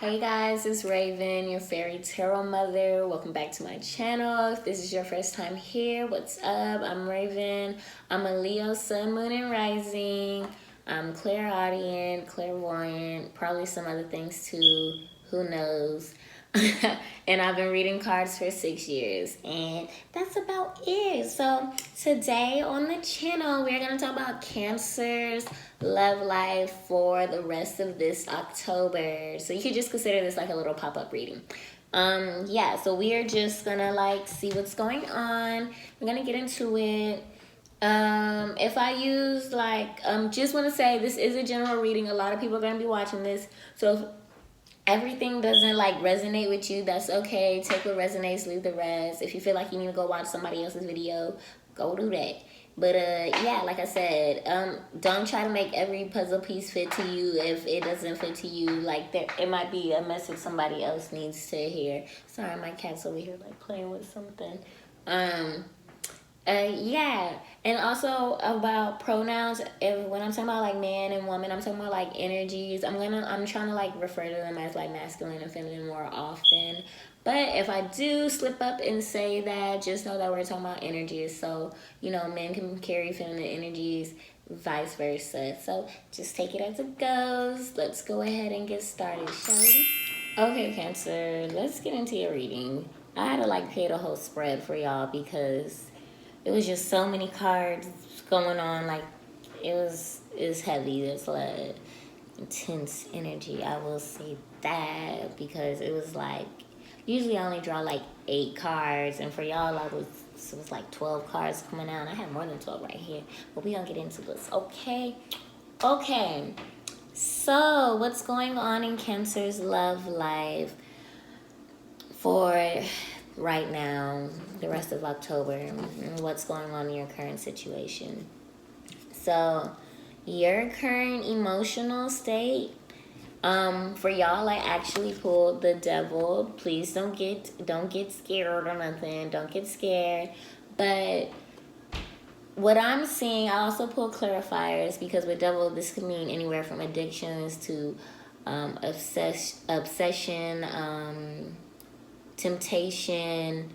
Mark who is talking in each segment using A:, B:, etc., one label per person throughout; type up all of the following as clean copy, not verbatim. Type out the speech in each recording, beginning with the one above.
A: Hey guys, it's Raven, your fairy tarot mother. Welcome back to my channel. If this is your first time here, what's up? I'm Raven. I'm a Leo, Sun, Moon, and Rising. I'm clairaudient, clairvoyant, probably some other things too. Who knows? And I've been reading cards for 6 years, and that's about it. So today on the channel, we're gonna talk about Cancer's love life for the rest of this October. So you could just consider this like a little pop-up reading. Yeah, so we are just gonna like see what's going on. We're gonna get into it. If I use like just want to say this is a general reading. A lot of people are gonna be watching this, so if everything doesn't like resonate with you, that's okay. Take what resonates, leave the rest. If you feel like you need to go watch somebody else's video, go do that. But yeah, like I said, don't try to make every puzzle piece fit to you if it doesn't fit to you. Like it might be a message somebody else needs to hear. Sorry, my cat's over here like playing with something. Yeah, and also about pronouns. When I'm talking about like man and woman, I'm talking about like energies. I'm trying to like refer to them as like masculine and feminine more often. But if I do slip up and say that, just know that we're talking about energies. So you know, men can carry feminine energies, vice versa. So just take it as it goes. Let's go ahead and get started, shall we? Okay, Cancer, let's get into your reading. I had to like create a whole spread for y'all because it was just so many cards going on. Like it was heavy. There's like intense energy. I will say that because it was like usually I only draw like 8 cards, and for y'all it was like 12 cards coming out. And I had more than 12 right here, but we gonna get into this. Okay. So what's going on in Cancer's love life for right now, the rest of October, and what's going on in your current situation? So your current emotional state, for y'all, I actually pulled the Devil. Please don't get scared or nothing. Don't get scared. But what I'm seeing, I also pulled clarifiers because with Devil, this could mean anywhere from addictions to obsession, temptation,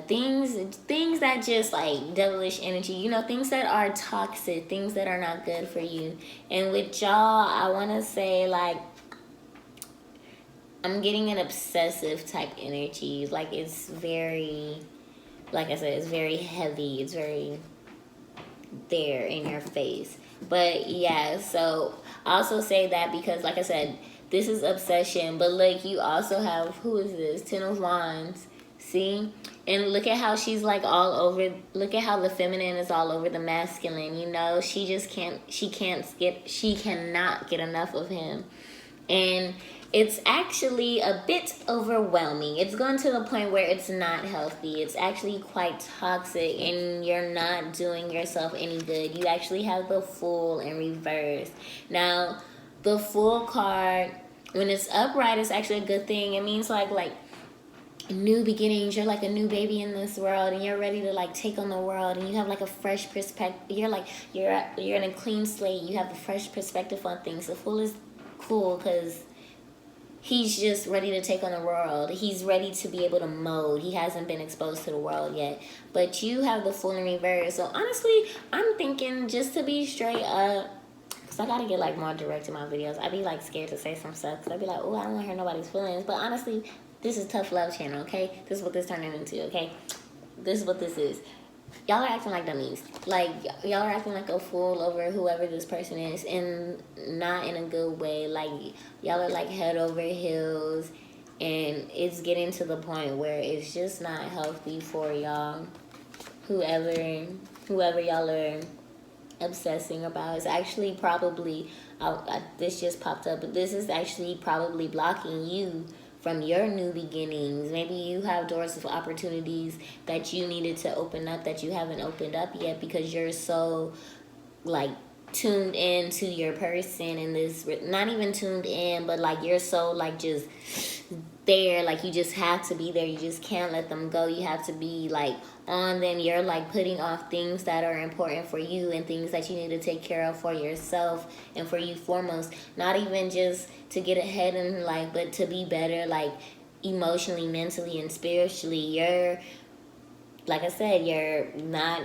A: things that just like devilish energy, you know, things that are toxic, things that are not good for you. And with y'all, I want to say like I'm getting an obsessive type energy. Like it's very, like I said, it's very heavy, it's very there in your face. But yeah, so I also say that because like I said, this is obsession, but like you also have, who is this? 10 of Wands. See? And look at how she's like all over, look at how the feminine is all over the masculine, you know? She just she cannot get enough of him. And it's actually a bit overwhelming. It's gone to the point where it's not healthy. It's actually quite toxic, and you're not doing yourself any good. You actually have the Fool in reverse. Now, the Fool card, when it's upright, it's actually a good thing. It means like new beginnings. You're like a new baby in this world, and you're ready to like take on the world, and you have like a fresh perspective. You're in a clean slate. You have a fresh perspective on things. The Fool is cool because he's just ready to take on the world. He's ready to be able to mold. He hasn't been exposed to the world yet. But you have the Fool in reverse. So honestly, I'm thinking, just to be straight up, because I got to get like more direct in my videos. I'd be like scared to say some stuff because I'd be like, oh, I don't want to hurt nobody's feelings. But honestly, this is Tough Love channel, okay? This is what this turning into, okay? This is what this is. Y'all are acting like dummies. Like, y'all are acting like a fool over whoever this person is, and not in a good way. Like, y'all are like head over heels, and it's getting to the point where it's just not healthy for y'all. Whoever y'all are obsessing about is actually probably, this just popped up, but this is actually probably blocking you from your new beginnings. Maybe you have doors of opportunities that you needed to open up that you haven't opened up yet because you're so like tuned in to your person, and this, not even tuned in, but like you're so like just there, like you just have to be there, you just can't let them go, you have to be like on them, you're like putting off things that are important for you and things that you need to take care of for yourself and for you foremost, not even just to get ahead in life, but to be better, like emotionally, mentally, and spiritually. You're, like I said, you're not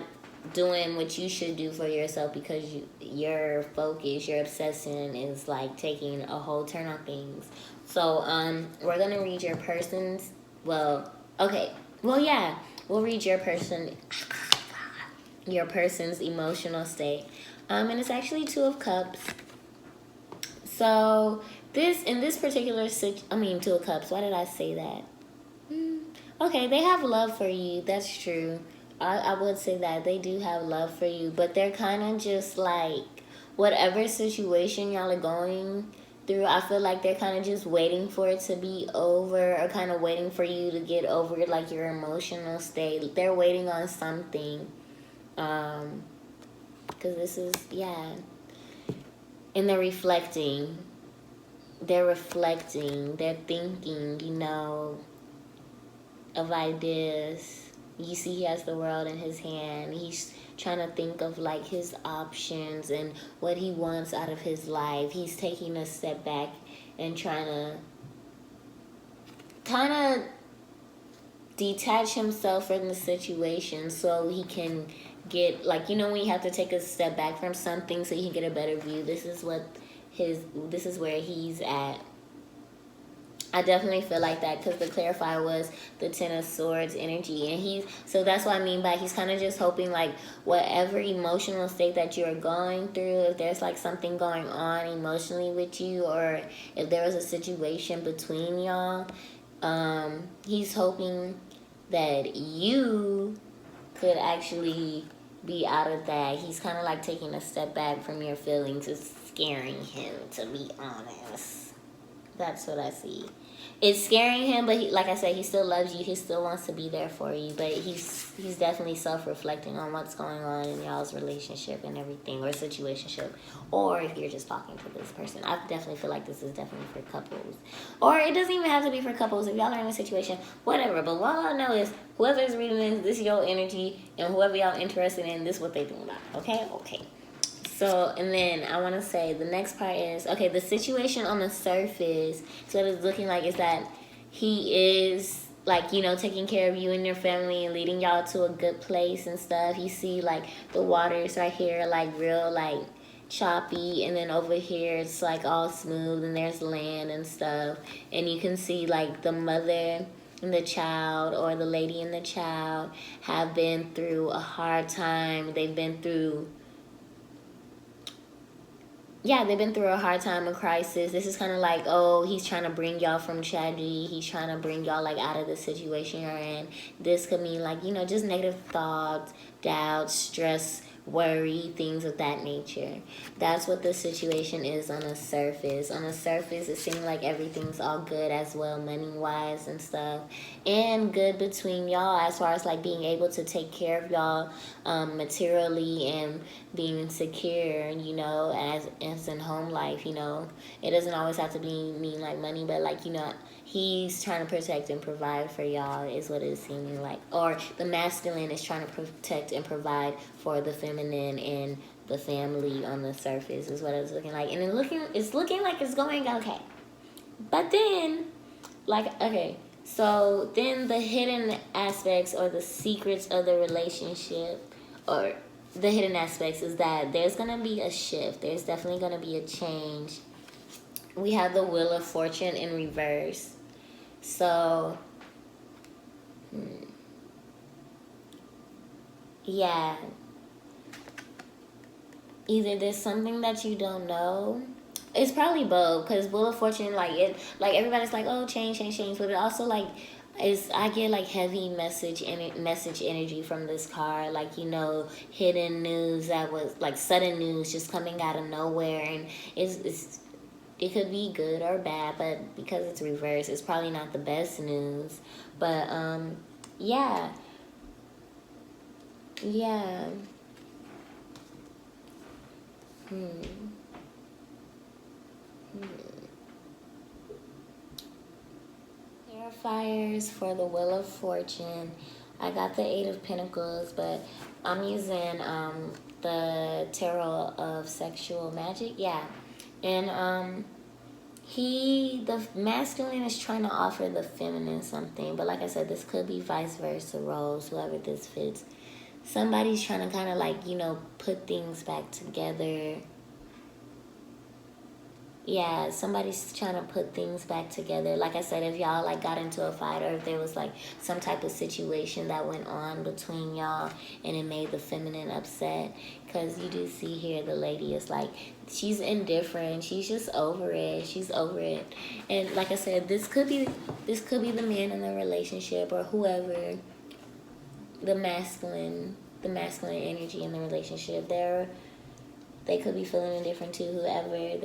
A: doing what you should do for yourself because your focus, your obsession is like taking a whole turn on things. So we're gonna read your person's, well, okay, well, yeah, we'll read your person's emotional state, and it's actually Two of Cups. So in this particular Two of Cups, why did I say that? Okay, they have love for you. That's true. I would say that they do have love for you, but they're kind of just like whatever situation y'all are going through. I feel like they're kind of just waiting for it to be over, or kind of waiting for you to get over like your emotional state. They're waiting on something. Because this is, yeah. And they're reflecting. They're thinking, of ideas. You see he has the world in his hand. He's trying to think of like his options and what he wants out of his life. He's taking a step back and trying to kind of detach himself from the situation so he can get, like, when you have to take a step back from something so you can get a better view. This is where he's at. I definitely feel like that because the clarifier was the Ten of Swords energy. And so that's what I mean by he's kind of just hoping like whatever emotional state that you're going through, if there's like something going on emotionally with you, or if there was a situation between y'all, he's hoping that you could actually be out of that. He's kind of like taking a step back from your feelings. It's scaring him, to be honest. That's what I see. It's scaring him, but like I said, he still loves you. He still wants to be there for you. But he's definitely self-reflecting on what's going on in y'all's relationship and everything, or situationship. Or if you're just talking to this person. I definitely feel like this is definitely for couples. Or it doesn't even have to be for couples. If y'all are in a situation, whatever. But what I know is whoever is reading this is your energy. And whoever y'all interested in, this is what they doing about. Okay? Okay. So, and then I want to say the next part is, okay, the situation on the surface, so what it's looking like is that he is, like, taking care of you and your family and leading y'all to a good place and stuff. You see, like, the waters right here, like, real, like, choppy, and then over here it's, like, all smooth, and there's land and stuff. And you can see, like, the mother and the child, or the lady and the child, have been through a hard time. They've been through a hard time, a crisis. This is kind of like, he's trying to bring y'all from tragedy. He's trying to bring y'all, like, out of the situation you're in. This could mean, like, just negative thoughts, doubts, stress, worry, things of that nature. That's what the situation is on the surface. On the surface, it seems like everything's all good as well, money-wise and stuff. And good between y'all as far as, like, being able to take care of y'all materially and being secure, as in home life, It doesn't always have to mean like money, but, like, he's trying to protect and provide for y'all is what it's seeming like. Or the masculine is trying to protect and provide for the feminine and the family on the surface is what it's looking like. And it's looking like it's going okay. But then, so then the hidden aspects or the secrets of the relationship, or the hidden aspects, is that there's going to be a shift. There's definitely going to be a change. We have the Wheel of Fortune in reverse. So, yeah. Either there's something that you don't know. It's probably both, because Wheel of Fortune, everybody's like, oh, change. But it also, I get, like, heavy message energy from this card. Like, hidden news that was, like, sudden news just coming out of nowhere. And it could be good or bad, but because it's reversed, it's probably not the best news. But, yeah. Yeah. clarifiers for the Wheel of Fortune. I got the Eight of Pentacles, but I'm using the Tarot of Sexual Magic. Yeah. And the masculine is trying to offer the feminine something. But like I said, this could be vice versa roles, whoever this fits. Somebody's trying to kind of like, put things back together. Yeah, somebody's trying to put things back together. Like I said, if y'all like got into a fight, or if there was like some type of situation that went on between y'all and it made the feminine upset, because you do see here the lady is like, she's indifferent, she's just over it, she's over it. And like I said, this could be the man in the relationship, or whoever, the masculine energy in the relationship. They could be feeling indifferent to whoever.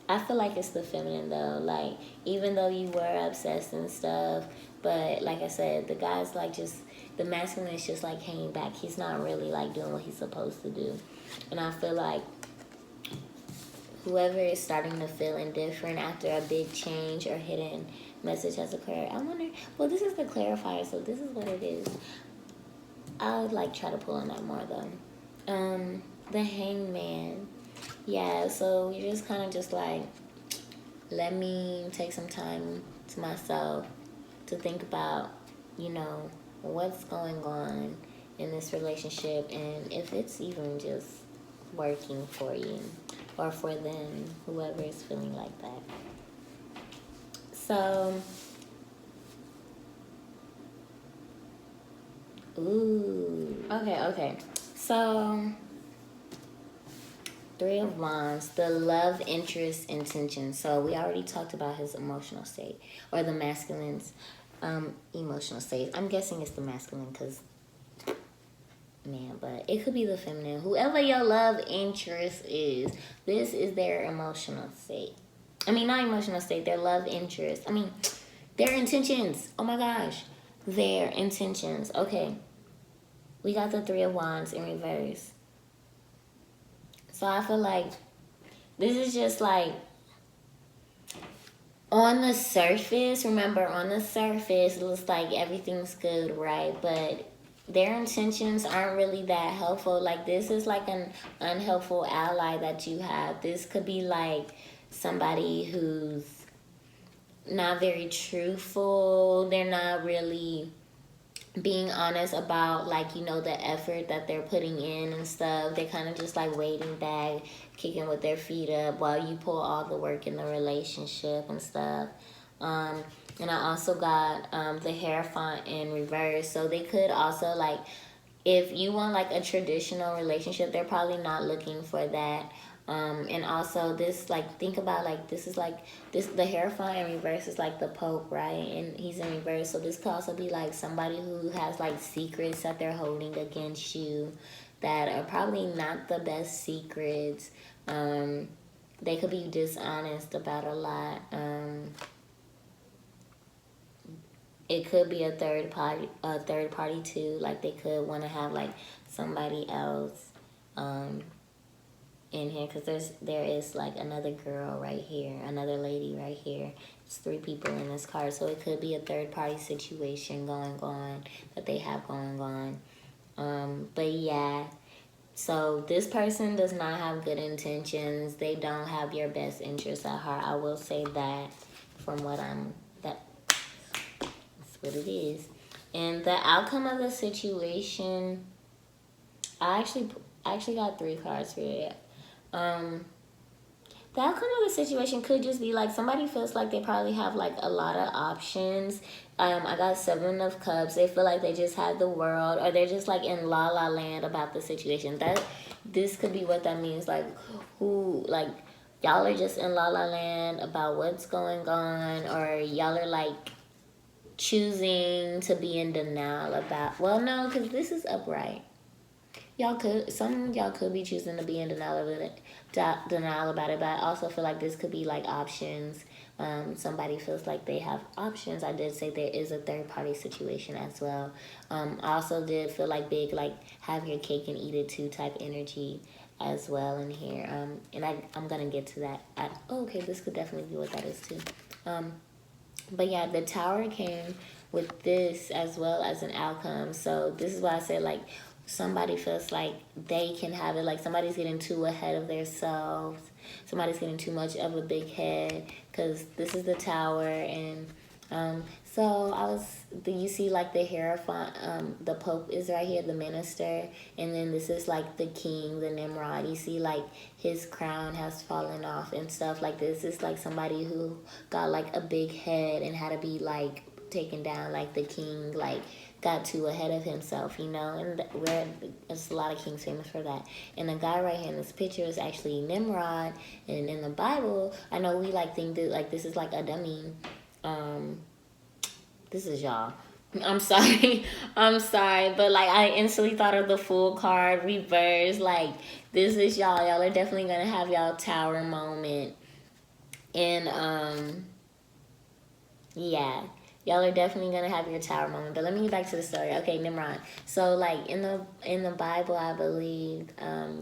A: I feel like it's the feminine though. Like, even though you were obsessed and stuff, but like I said, the guy's like the masculine is just like hanging back. He's not really like doing what he's supposed to do. And I feel like whoever is starting to feel indifferent after a big change or hidden message has occurred. I wonder, well, this is the clarifier, so this is what it is. I would like try to pull on that more though. The Hangman. Yeah, so you're just kind of just like, let me take some time to myself to think about, what's going on in this relationship, and if it's even just working for you or for them, whoever is feeling like that. So, okay. So, Three of Wands, the love, interest, intention. So we already talked about his emotional state, or the masculine's emotional state. I'm guessing it's the masculine because, but it could be the feminine. Whoever your love interest is, this is their emotional state. I mean, not emotional state, their love interest. I mean, their intentions. Oh my gosh. Their intentions. Okay. We got the Three of Wands in reverse. So I feel like this is just like, on the surface, remember, on the surface, it looks like everything's good, right? But their intentions aren't really that helpful. Like, this is like an unhelpful ally that you have. This could be like somebody who's not very truthful. They're not really being honest about, like, the effort that they're putting in and stuff. They're kind of just like waiting back, kicking with their feet up while you pull all the work in the relationship and stuff. And I also got the Hierophant in reverse. So they could also, like, if you want like a traditional relationship, they're probably not looking for that. And also this, like, think about, like, this is like this, the Hierophant in reverse is like the Pope, right? And he's in reverse. So this could also be like somebody who has like secrets that they're holding against you that are probably not the best secrets. They could be dishonest about a lot. It could be a third party too. Like, they could want to have like somebody else in here, because there is like another girl right here, another lady right here. It's three people in this card, so it could be a third party situation going on that they have going on. But yeah, so this person does not have good intentions. They don't have your best interest at heart. I will say that from that's what it is. And the outcome of the situation, I actually got 3 cards for it. The outcome of the situation could just be like somebody feels like they probably have like a lot of options. I got 7 of Cups. They feel like they just had the world, or they're just like in la la land about the situation. This could be what that means. Like, y'all are just in la la land about what's going on, or y'all are like choosing to be in denial about. Well, no, because this is upright. Some of y'all could be choosing to be in denial about it, but I also feel like this could be like options. Somebody feels like they have options. I did say there is a third party situation as well. I also did feel like big, like, have your cake and eat it too type energy as well in here. And I'm gonna get to that. Okay, this could definitely be what that is too. But yeah, the tower came with this as well as an outcome. So this is why I said, like, somebody feels like they can have it. Like, somebody's getting too ahead of themselves. Somebody's getting too much of a big head, because this is the tower. And so you see like the hierophant, the Pope is right here, the minister, and then this is like the king, the Nimrod. You see like his crown has fallen off and stuff. Like, this is like somebody who got like a big head and had to be like taken down. Like, the king like got too ahead of himself, you know. And there's a lot of kings famous for that. And the guy right here in this picture is actually Nimrod. And in the Bible, I know we like think that like this is like a dummy. This is y'all. I'm sorry. I'm sorry. But like, I instantly thought of the full card reverse. Like, this is y'all. Y'all are definitely gonna have y'all tower moment. And yeah. Y'all are definitely gonna have your tower moment. But let me get back to the story. Okay, Nimrod. So like in the Bible, I believe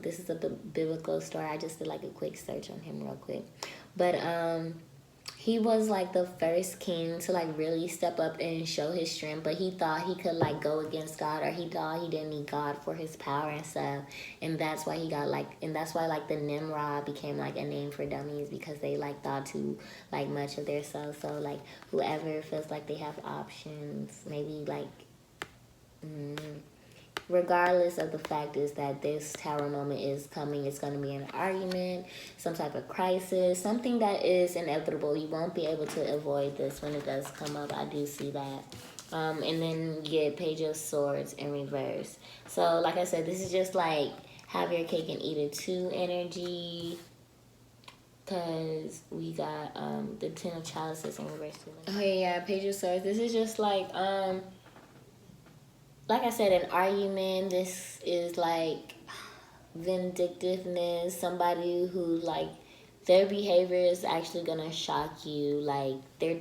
A: this is a biblical story. I just did like a quick search on him real quick. But he was like the first king to like really step up and show his strength, but he thought he could like go against God, or he thought he didn't need God for his power and stuff. And that's why he got like, and that's why like the Nimrod became like a name for dummies, because they like thought too like much of themselves. So like, whoever feels like they have options, maybe like regardless of the fact is that this tower moment is coming. It's going to be an argument, some type of crisis, something that is inevitable. You won't be able to avoid this when it does come up. I do see that. And then you get Page of Swords in reverse. So like I said, this is just like have your cake and eat it too energy, because we got the Ten of Chalices in reverse too. Oh yeah, Page of Swords. This is just like I said, an argument. This is like vindictiveness. Somebody who like their behavior is actually gonna shock you. Like they're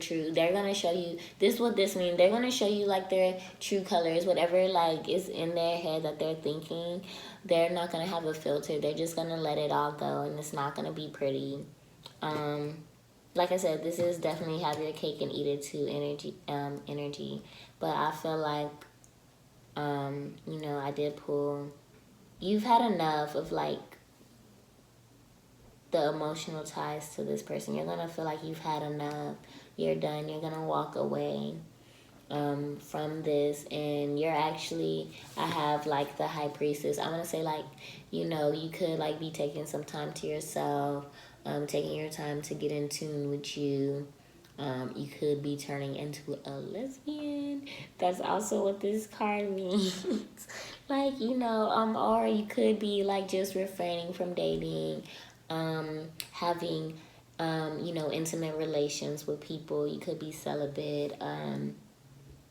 A: gonna show you this. What this means? They're gonna show you like their true colors. Whatever like is in their head that they're thinking, they're not gonna have a filter. They're just gonna let it all go, and it's not gonna be pretty. Like I said, this is definitely have your cake and eat it too energy. But I feel like you know, I did pull, you've had enough of like the emotional ties to this person. You're gonna feel like you've had enough. You're done. You're gonna walk away from this. And you're actually, I have like the High Priestess. I'm gonna say like, you know, you could like be taking some time to yourself, taking your time to get in tune with you. You could be turning into a lesbian. That's also what this card means. Like, you know, or you could be like just refraining from dating, having, you know, intimate relations with people. You could be celibate.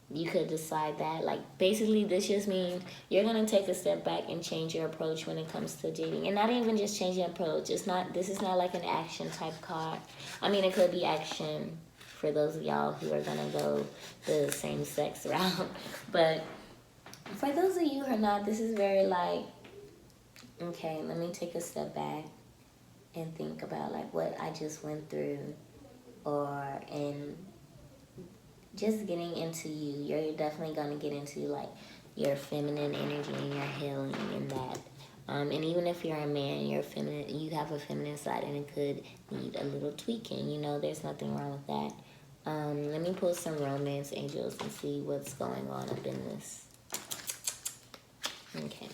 A: You could decide that. Like, basically, this just means you're going to take a step back and change your approach when it comes to dating. And not even just changing approach. This is not like an action type card. I mean, it could be action for those of y'all who are going to go the same sex route. But for those of you who are not, this is very like, okay, let me take a step back and think about like what I just went through, and just getting into you. You're definitely going to get into like your feminine energy and your healing and that. And even if you're a man, you're feminine, you have a feminine side, and it could need a little tweaking. You know, there's nothing wrong with that. Let me pull some romance angels and see what's going on up in this. Okay.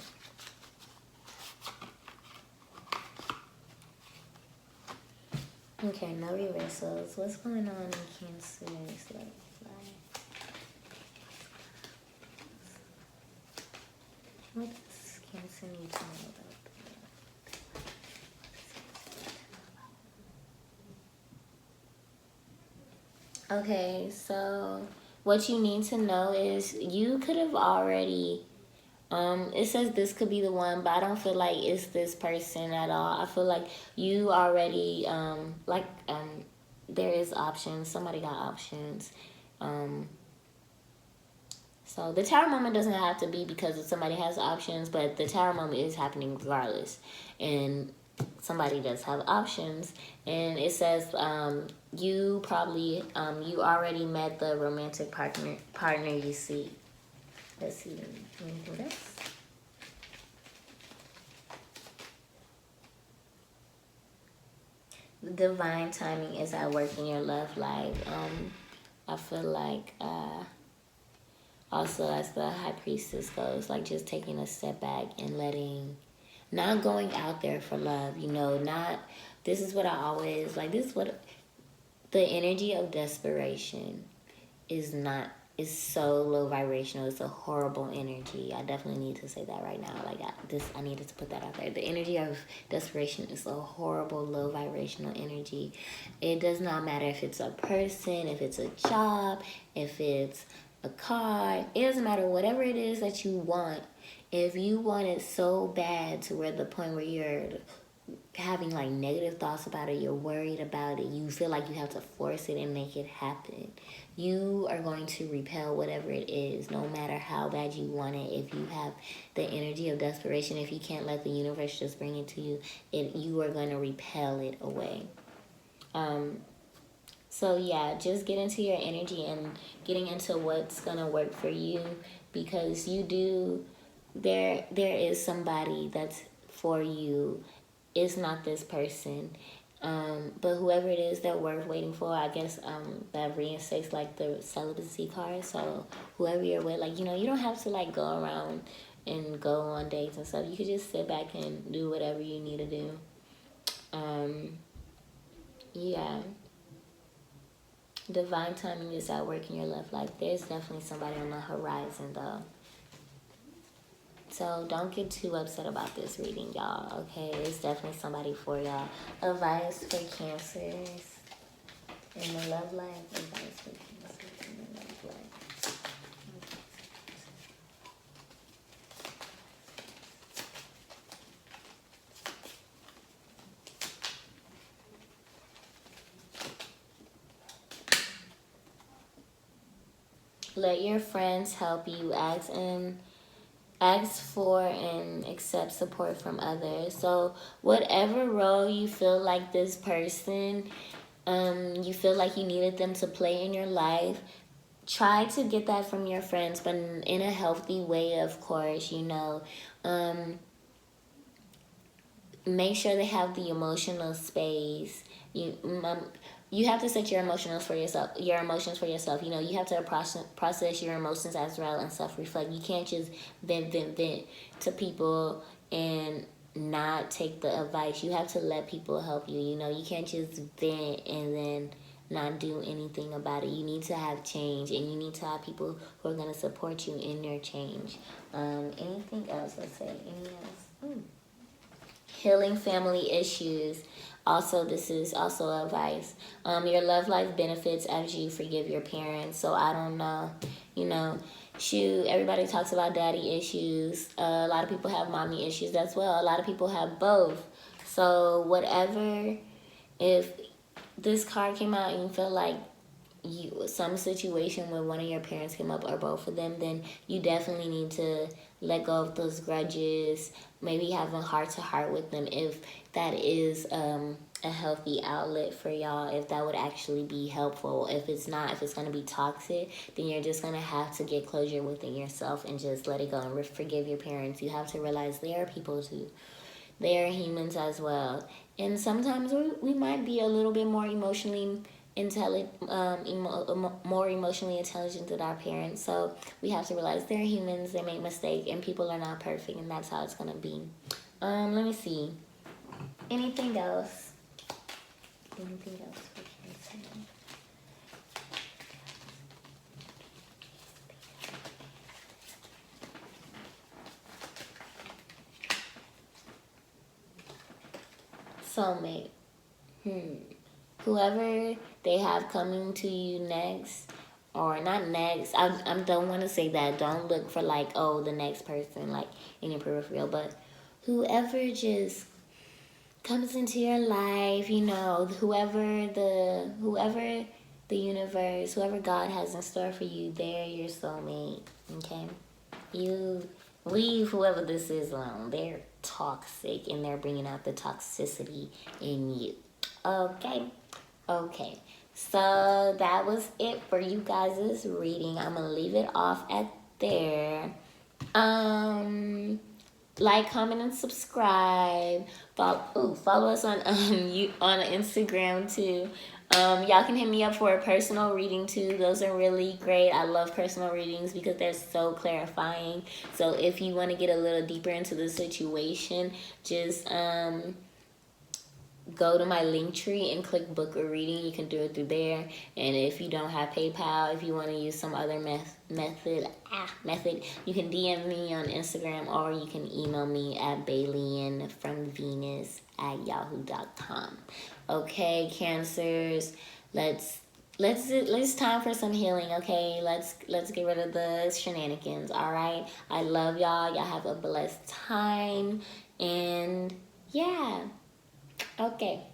A: Okay, no reversals. What's going on in Cancer? What does Cancer need to know about? Okay, so what you need to know is you could have already, it says this could be the one, but I don't feel like it's this person at all. I feel like you already, there is options. Somebody got options. So the tower moment doesn't have to be because somebody has options, but the tower moment is happening regardless. And somebody does have options. And it says you probably you already met the romantic partner you see. Let's see anything else. Divine timing is at work in your love life. I feel like also as the high priestess goes, like just taking a step back and not going out there for love, this is what I always, like, this is what, the energy of desperation is so low vibrational. It's a horrible energy. I definitely need to say that right now. Like, I needed to put that out there. The energy of desperation is a horrible low vibrational energy. It does not matter if it's a person, if it's a job, if it's a car. It doesn't matter. Whatever it is that you want, if you want it so bad to where the point where you're having like negative thoughts about it, you're worried about it, you feel like you have to force it and make it happen, you are going to repel whatever it is, no matter how bad you want it. If you have the energy of desperation, if you can't let the universe just bring it to you, you are going to repel it away. So yeah, just get into your energy and getting into what's going to work for you, because there is somebody that's for you. It's not this person. But whoever it is that we're waiting for, I guess that reinstates like the celibacy card. So whoever you're with, like, you don't have to like go around and go on dates and stuff. You could just sit back and do whatever you need to do. Yeah. Divine timing is at work in your love life. There's definitely somebody on the horizon though. So don't get too upset about this reading, y'all, okay? It's definitely somebody for y'all. Advice for Cancers in the love life. Advice for Cancers in the love life. Let your friends help you. Ask for and accept support from others. So whatever role you feel like this person, you feel like you needed them to play in your life, try to get that from your friends, but in a healthy way, of course. Make sure they have the emotional space. You have to set your emotions for yourself. You have to process your emotions as well and self-reflect. You can't just vent to people and not take the advice. You have to let people help you. You can't just vent and then not do anything about it. You need to have change, and you need to have people who are going to support you in your change. Anything else? Let's say anything else. Healing family issues. Also, this is also advice. Your love life benefits as you forgive your parents. So I don't know, everybody talks about daddy issues. A lot of people have mommy issues as well. A lot of people have both. So whatever, if this card came out and you feel like some situation where one of your parents came up or both of them, then you definitely need to let go of those grudges, maybe have a heart-to-heart with them if that is a healthy outlet for y'all, if that would actually be helpful. If it's not, if it's going to be toxic, then you're just going to have to get closure within yourself and just let it go and forgive your parents. You have to realize they are people too. They are humans as well. And sometimes we might be a little bit more emotionally more emotionally intelligent than our parents. So we have to realize they're humans, they make mistakes, and people are not perfect, and that's how it's gonna be. Let me see. Anything else? Anything else for Cancer? Soulmate. Whoever they have coming to you next, or not next, I don't want to say that. Don't look for like, oh, the next person like in your peripheral, but whoever just comes into your life, whoever the universe, whoever God has in store for you, they're your soulmate. Okay, Leave whoever this is alone. They're toxic and they're bringing out the toxicity in you. Okay. Okay. So that was it for you guys' reading. I'm gonna leave it off at there. Like, comment, and subscribe. Follow us on on Instagram too. Y'all can hit me up for a personal reading too. Those are really great. I love personal readings because they're so clarifying. So if you want to get a little deeper into the situation, just go to my link tree and click book a reading. You can do it through there. And if you don't have PayPal, if you want to use some other method, you can DM me on Instagram, or you can email me at baelienfromvenus@yahoo.com. Okay, Cancers, it's time for some healing. Okay, let's get rid of the shenanigans. All right, I love y'all. Y'all have a blessed time, and yeah. Okay.